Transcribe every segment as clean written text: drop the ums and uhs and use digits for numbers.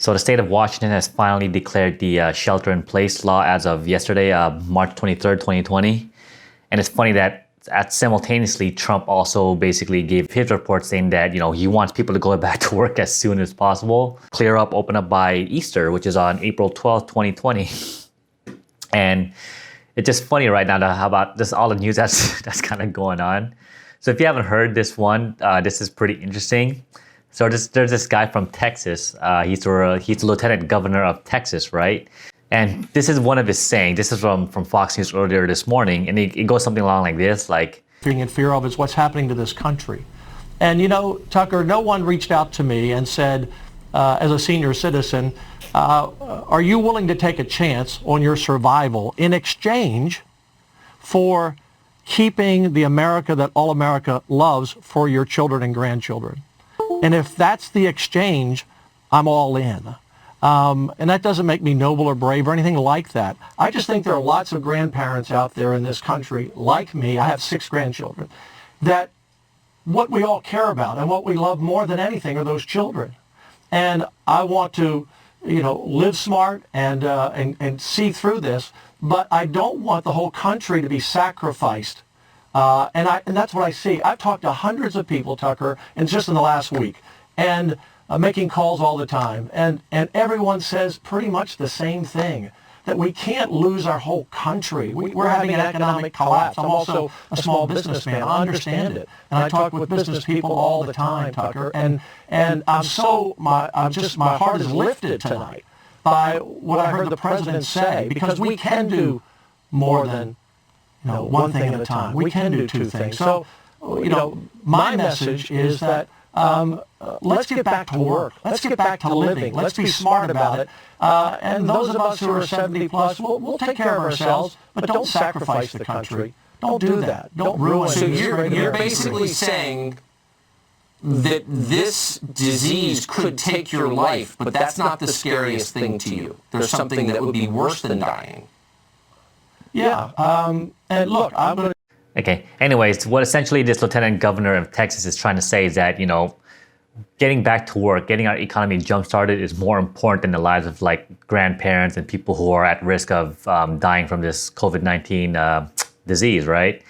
So the state of Washington has finally declared the shelter-in-place law as of yesterday, March 23rd, 2020. And it's funny that simultaneously, Trump also basically gave his report saying that, he wants people to go back to work as soon as possible. Open up by Easter, which is on April 12th, 2020. And it's just funny right now how about this all the news that's kind of going on. So if you haven't heard this one, this is pretty interesting. So there's this guy from Texas. He's the lieutenant governor of Texas, right? And this is one of his sayings. This is from Fox News earlier this morning. And it goes something along like this, like, being in fear of is what's happening to this country. And Tucker, no one reached out to me and said, as a senior citizen, are you willing to take a chance on your survival in exchange for keeping the America that all America loves for your children and grandchildren? And if that's the exchange, I'm all in. And that doesn't make me noble or brave or anything like that. I just think there are lots of grandparents out there in this country, like me, I have 6 grandchildren, that what we all care about and what we love more than anything are those children. And I want to, live smart and see through this, but I don't want the whole country to be sacrificed. And that's what I see. I've talked to hundreds of people, Tucker, and just in the last week, and making calls all the time. And everyone says pretty much the same thing, that we can't lose our whole country. We're having an economic collapse. I'm also a small businessman. I understand it. And I talk with business people all the time, Tucker. And my heart is lifted tonight by what I heard the president say, because we can do more than one thing at a time. We can do 2 things. So, my message is that let's get back to work. Let's get back to living. Let's be smart about it. And those of us who are 70 plus, we'll take care of ourselves, but don't sacrifice the country. Don't do that. Don't ruin it. So you're basically saying that this disease could take your life, but that's not the scariest thing to you. There's something that would be worse than dying. Yeah. And look, I'm going to... Okay. Anyways, what essentially this lieutenant governor of Texas is trying to say is that, getting back to work, getting our economy jump-started is more important than the lives of grandparents and people who are at risk of dying from this COVID-19 disease, right?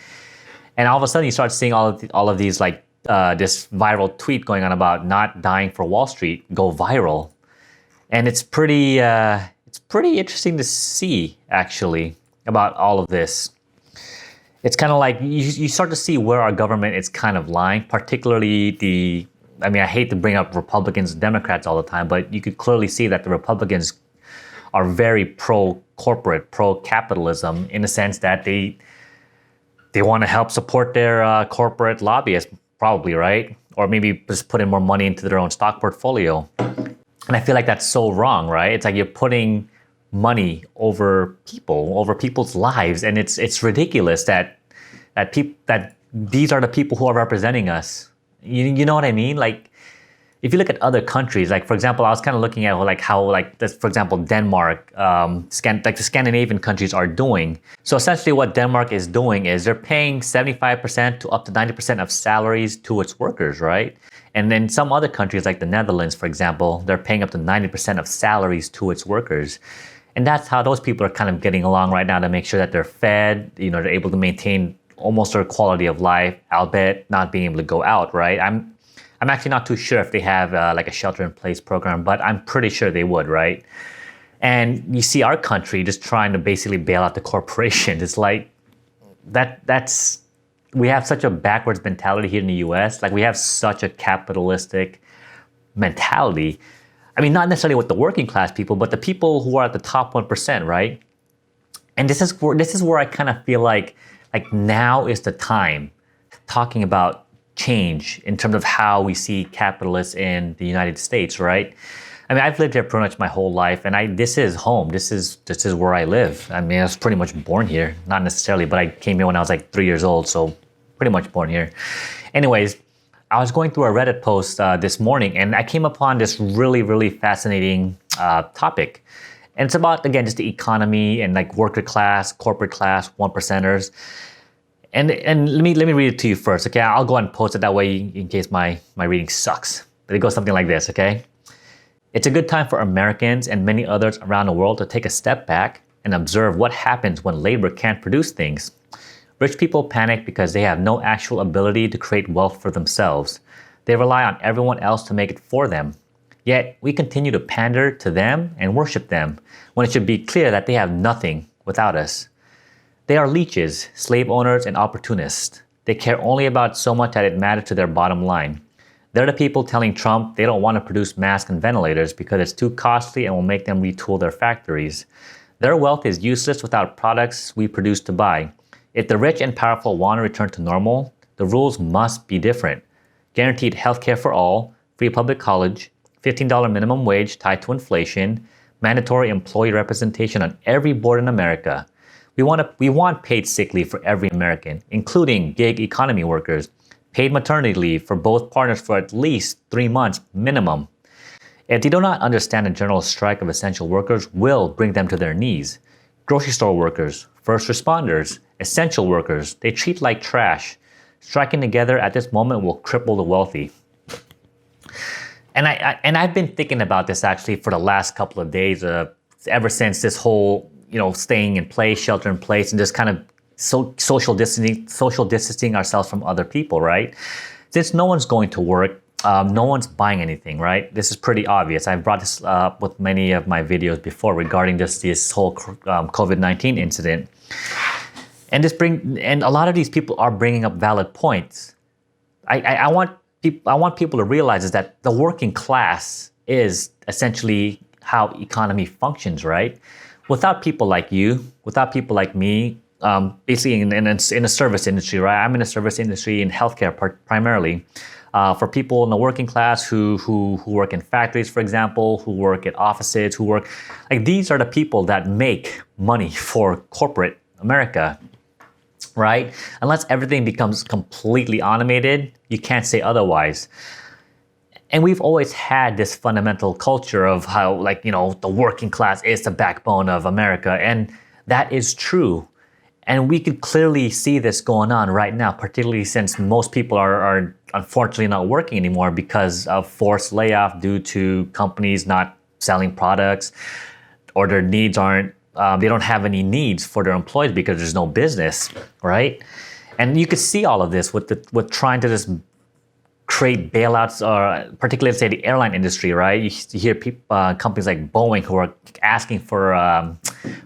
And all of a sudden you start seeing all of these this viral tweet going on about not dying for Wall Street go viral. And it's pretty interesting to see, actually, about all of this. It's kind of like you start to see where our government is kind of lying, particularly I hate to bring up Republicans and Democrats all the time, but you could clearly see that the Republicans are very pro-corporate, pro-capitalism, in the sense that they want to help support their corporate lobbyists, probably, right? Or maybe just put in more money into their own stock portfolio. And I feel like that's so wrong, right? It's like you're putting money over people's lives, and it's ridiculous that these are the people who are representing us. You know what I mean? Like, if you look at other countries, like for example, I was kind of looking at how for example, Denmark, the Scandinavian countries are doing. So essentially, what Denmark is doing is they're paying 75% to up to 90% of salaries to its workers, right? And then some other countries, like the Netherlands, for example, they're paying up to 90% of salaries to its workers. And that's how those people are kind of getting along right now, to make sure that they're fed, they're able to maintain almost their quality of life, albeit not being able to go out, right? I'm actually not too sure if they have a shelter-in-place program, but I'm pretty sure they would, right? And you see our country just trying to basically bail out the corporations. It's like we have such a backwards mentality here in the U.S. Like, we have such a capitalistic mentality. Not necessarily with the working class people, but the people who are at the top 1%, right? And this is where I kind of feel like now is the time, talking about change in terms of how we see capitalists in the United States, right? I've lived here pretty much my whole life, and this is home. This is where I live. I was pretty much born here, not necessarily, but I came here when I was 3 years old, so pretty much born here. Anyways, I was going through a Reddit post this morning, and I came upon this really, really fascinating topic. And it's about, again, just the economy and worker class, corporate class, 1%ers. And let me read it to you first, okay? I'll go ahead and post it that way in case my reading sucks. But it goes something like this, okay? It's a good time for Americans and many others around the world to take a step back and observe what happens when labor can't produce things. Rich people panic because they have no actual ability to create wealth for themselves. They rely on everyone else to make it for them. Yet, we continue to pander to them and worship them, when it should be clear that they have nothing without us. They are leeches, slave owners, and opportunists. They care only about so much that it matters to their bottom line. They're the people telling Trump they don't want to produce masks and ventilators because it's too costly and will make them retool their factories. Their wealth is useless without products we produce to buy. If the rich and powerful want to return to normal, the rules must be different. Guaranteed health care for all, free public college, $15 minimum wage tied to inflation, mandatory employee representation on every board in America. We want paid sick leave for every American, including gig economy workers, paid maternity leave for both partners for at least 3 months minimum. If they do not understand the general strike of essential workers will bring them to their knees. Grocery store workers, first responders, essential workers, they treat like trash. Striking together at this moment will cripple the wealthy. And I've been thinking about this actually for the last couple of days, ever since this whole, staying in place, shelter in place, and just kind of social distancing ourselves from other people, right? Since no one's going to work, no one's buying anything, right? This is pretty obvious. I've brought this up with many of my videos before regarding just this whole COVID-19 incident. And a lot of these people are bringing up valid points. I want people to realize is that the working class is essentially how economy functions, right? Without people like you, without people like me, basically in a service industry, right? I'm in a service industry in healthcare primarily. For people in the working class who work in factories, for example, who work at offices, these are the people that make money for corporate America, right? Unless everything becomes completely automated, you can't say otherwise. And we've always had this fundamental culture of how, the working class is the backbone of America, and that is true. And we could clearly see this going on right now, particularly since most people are unfortunately not working anymore because of forced layoff due to companies not selling products, or their needs aren't, they don't have any needs for their employees because there's no business, right? And you could see all of this with trying to just create bailouts, or particularly say the airline industry, right? You hear companies like Boeing who are asking for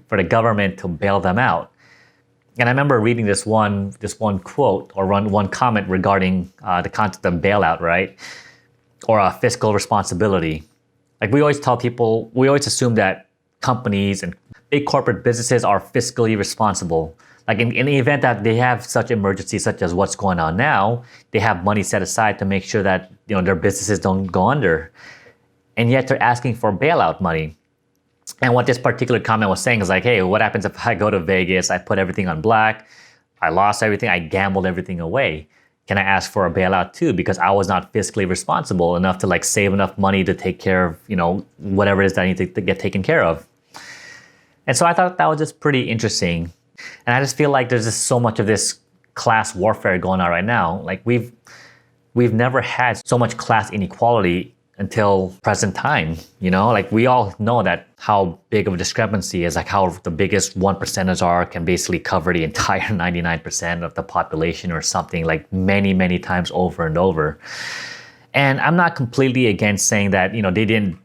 the government to bail them out. And I remember reading this one quote or one comment regarding the concept of bailout, right? Or fiscal responsibility. We always tell people, we always assume that companies and big corporate businesses are fiscally responsible. In the event that they have such emergencies such as what's going on now, they have money set aside to make sure that their businesses don't go under. And yet they're asking for bailout money. And what this particular comment was saying is hey, what happens if I go to Vegas, I put everything on black, I lost everything, I gambled everything away? Can I ask for a bailout too? Because I was not fiscally responsible enough to save enough money to take care of, whatever it is that I need to get taken care of. And so I thought that was just pretty interesting. And I just feel like there's just so much of this class warfare going on right now. We've never had so much class inequality until present time, we all know that how big of a discrepancy is, how the biggest 1%ers can basically cover the entire 99% of the population or something, many, many times over and over. And I'm not completely against saying that, they didn't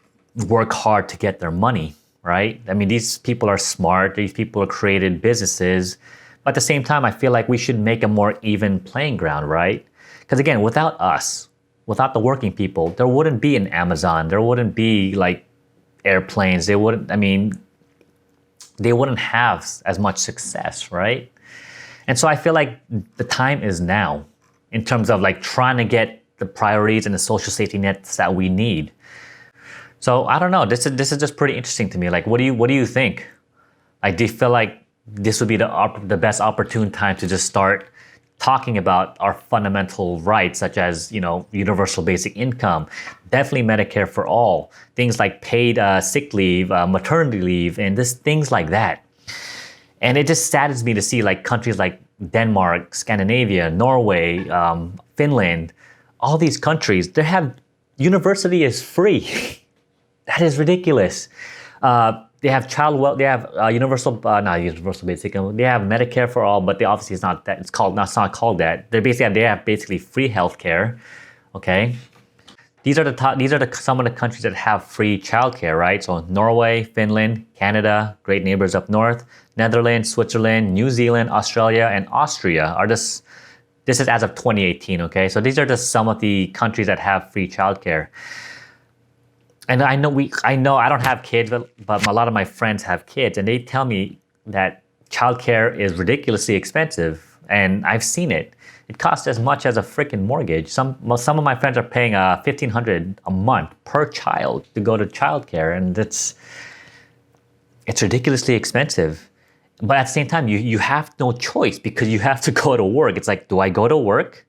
work hard to get their money, right? These people are smart, these people are created businesses, but at the same time, I feel like we should make a more even playing ground, right? Because again, without us, without the working people, there wouldn't be an Amazon. There wouldn't be airplanes. They wouldn't have as much success, right? And so I feel like the time is now in terms of trying to get the priorities and the social safety nets that we need. So I don't know. This is just pretty interesting to me. What do you think? Do you feel like this would be the best opportune time to just start talking about our fundamental rights, such as, universal basic income, definitely Medicare for all, things like paid sick leave, maternity leave, and just things like that. And it just saddens me to see countries like Denmark, Scandinavia, Norway, Finland, all these countries, they have university is free. That is ridiculous. They have they have universal, not universal basic income. They have Medicare for all, but they obviously it's not that. It's not called that. They have basically free healthcare. Okay, these are some of the countries that have free childcare, right? So Norway, Finland, Canada, great neighbors up north, Netherlands, Switzerland, New Zealand, Australia, and Austria are just. This is as of 2018. Okay, so these are just some of the countries that have free childcare. And I know I don't have kids, but a lot of my friends have kids, and they tell me that childcare is ridiculously expensive, and I've seen it. It costs as much as a freaking mortgage. Some of my friends are paying $1,500 a month per child to go to childcare, and it's ridiculously expensive. But at the same time, you have no choice because you have to go to work. It's like, do I go to work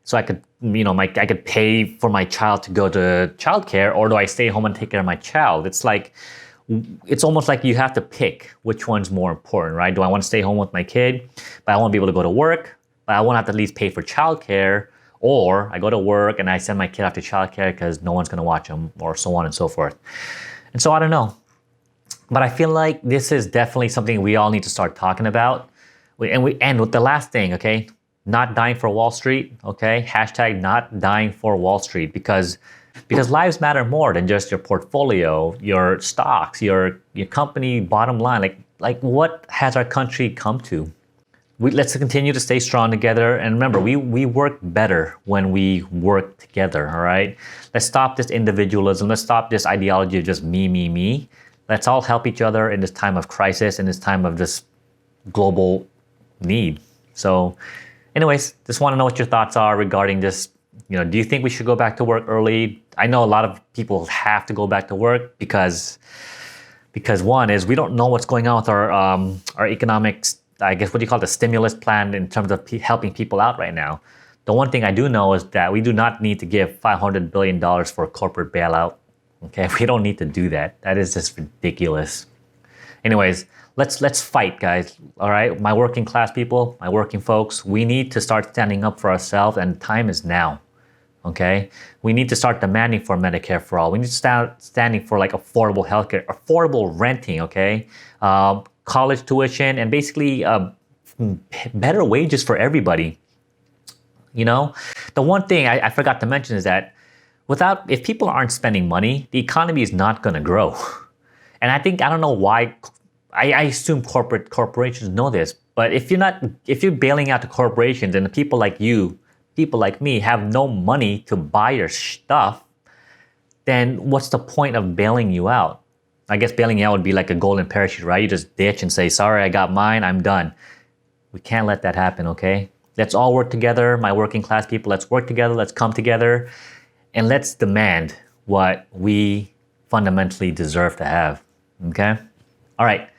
so I could, I could pay for my child to go to childcare, or do I stay home and take care of my child? It's almost like you have to pick which one's more important, right? Do I want to stay home with my kid, but I want to be able to go to work, but I want to have to at least pay for childcare, or I go to work and I send my kid off to childcare because no one's going to watch him, or so on and so forth. And so I don't know. But I feel like this is definitely something we all need to start talking about. And we end with the last thing, okay? Not dying for Wall Street, okay? Hashtag not dying for Wall Street, because lives matter more than just your portfolio, your stocks, your company bottom line. Like what has our country come to? Let's continue to stay strong together. And remember, we work better when we work together, all right? Let's stop this individualism. Let's stop this ideology of just me. Let's all help each other in this time of crisis, in this time of this global need. So anyways, just want to know what your thoughts are regarding this. Do you think we should go back to work early? I know a lot of people have to go back to work because one is we don't know what's going on with our economics, I guess, what do you call it, the stimulus plan in terms of helping people out right now. The one thing I do know is that we do not need to give $500 billion for a corporate bailout. Okay, we don't need to do that. That is just ridiculous. Anyways, let's fight, guys. All right, my working class people, my working folks, we need to start standing up for ourselves, and time is now. Okay, we need to start demanding for Medicare for all. We need to start standing for like affordable healthcare, affordable renting. Okay, college tuition, and basically better wages for everybody. The one thing I forgot to mention is that if people aren't spending money, the economy is not going to grow. And I don't know why, I assume corporations know this, but if you're bailing out the corporations and the people like you, people like me have no money to buy your stuff, then what's the point of bailing you out? I guess bailing you out would be like a golden parachute, right? You just ditch and say, sorry, I got mine, I'm done. We can't let that happen, okay? Let's all work together, my working class people, let's work together, let's come together. And let's demand what we fundamentally deserve to have, okay? All right,